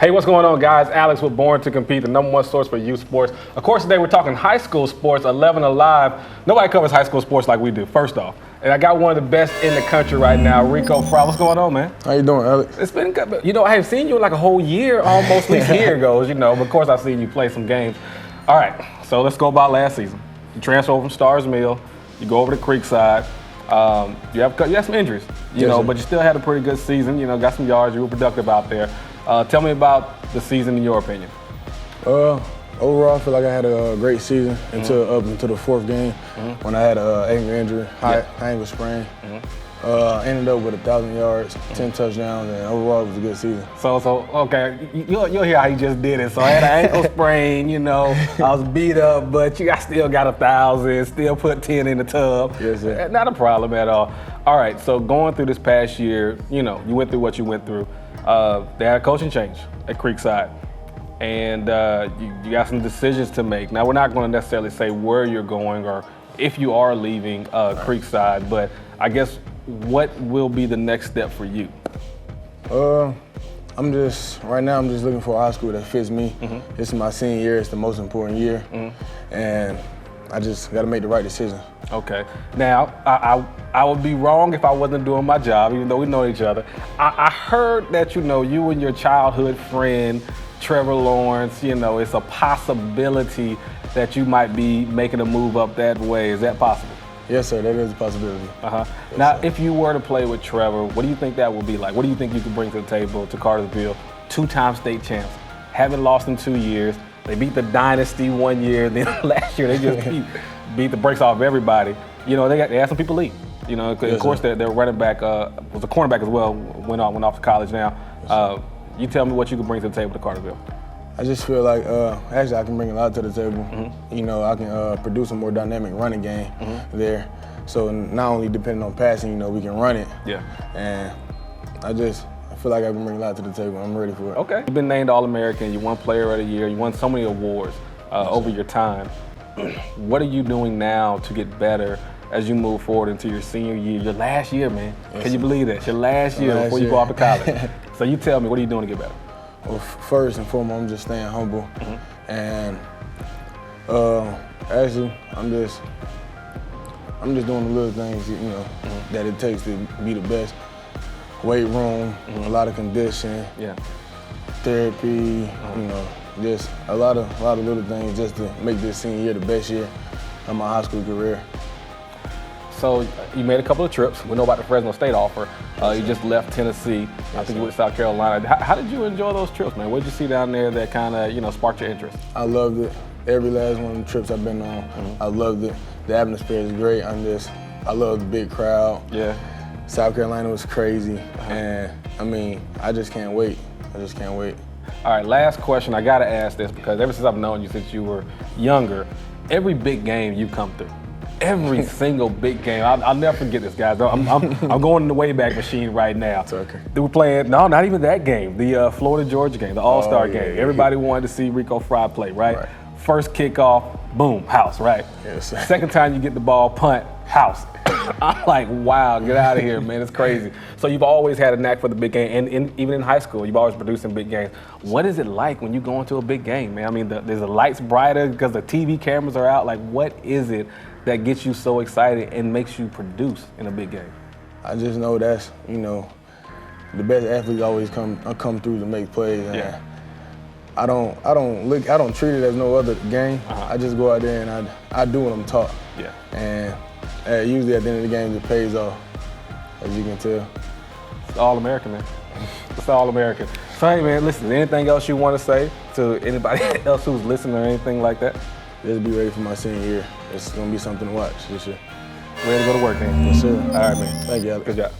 Hey, what's going on, guys? Alex with Born to Compete, the #1 source for youth sports. Of course, today we're talking high school sports, 11 Alive. Nobody covers high school sports like we do, first off. And I got one of the best in the country right now, Rico Frye. What's going on, man? How you doing, Alex? It's been good. You know, I haven't seen you in like a whole year, almost, at least a year ago, you know. But of course, I've seen you play some games. All right, so let's go about last season. You transfer over from Stars Mill. You go over to Creekside. You have some injuries, you know, but you still had a pretty good season. You know, got some yards. You were productive out there. Tell me about the season in your opinion. Overall, I feel like I had a great season up until the fourth game when I had an ankle injury, high ankle sprain. Ended up with 1,000 yards, 10 touchdowns, and overall it was a good season. So okay, you'll hear how he just did it. So I had an ankle sprain, you know, I was beat up, but I still got 1,000, still put 10 in the tub. Yes, sir. Not a problem at all. All right, so going through this past year, you know, you went through what you went through. They had a coaching change at Creekside, and you got some decisions to make. Now, we're not going to necessarily say where you're going or if you are leaving Creekside, but I guess what will be the next step for you? Right now I'm just looking for a high school that fits me. This is my senior year, it's the most important year, and I just got to make the right decision. Okay. Now, I would be wrong if I wasn't doing my job, even though we know each other. I heard that, you know, you and your childhood friend, Trevor Lawrence, you know, it's a possibility that you might be making a move up that way. Is that possible? Yes, sir, that is a possibility. Yes, now, sir. if you were to play with Trevor, what do you think that would be like? What do you think you could bring to the table to Cartersville? 2-time state champs, haven't lost in 2 years. They beat the Dynasty 1 year, then last year they just beat the brakes off everybody. You know, they had some people leave. You know, of course their running back was a cornerback as well. Went off to college now. You tell me what you can bring to the table to Cartersville. I just feel like actually I can bring a lot to the table. You know, I can produce a more dynamic running game there. So not only depending on passing, you know, we can run it. Yeah. And I feel like I can bring a lot to the table. I'm ready for it. Okay. You've been named All-American. You won Player of the Year. You won so many awards over your time. What are you doing now to get better as you move forward into your senior year, your last year, man? Can you believe that? Your last year before you go off to college. So you tell me, what are you doing to get better? Well, first and foremost, I'm just staying humble, and actually, I'm just doing the little things, you know, that it takes to be the best. Weight room, a lot of conditioning, therapy, you know, just a lot of little things just to make this senior year the best year of my high school career. So you made a couple of trips. We know about the Fresno State offer. You just left Tennessee. I think you went to South Carolina. How did you enjoy those trips, man? What did you see down there that kind of, you know, sparked your interest? I loved it. Every last one of the trips I've been on, I loved it. The atmosphere is great. I love the big crowd. Yeah. South Carolina was crazy, and I mean, I just can't wait. I just can't wait. All right, last question. I got to ask this because ever since I've known you since you were younger, every big game you come through. Every single big game. I'll never forget this, guys. I'm going in the Wayback Machine right now. It's okay. They were playing, no, not even that game, the Florida-Georgia game, the All-Star game. Everybody wanted to see Rico Frye play, right? First kickoff, boom, house, right? Yes, sir. Second time you get the ball, punt, house. I'm like, wow, get out of here, man. It's crazy. So you've always had a knack for the big game, and even in high school, you've always produced in big games. What is it like when you go into a big game, man? I mean, there's the lights brighter because the TV cameras are out. Like, what is it that gets you so excited and makes you produce in a big game? I just know that's, you know, the best athletes always come through to make plays. And I don't treat it as no other game. I just go out there and I do what I'm taught. Yeah. And usually at the end of the game, it pays off, as you can tell. It's All-American, man. It's All-American. So, hey, man, listen, is there anything else you want to say to anybody else who's listening or anything like that? Just be ready for my senior year. It's going to be something to watch this year. Ready to go to work, man. Yes, sir. All right, man. Thank you, Alex. Good job.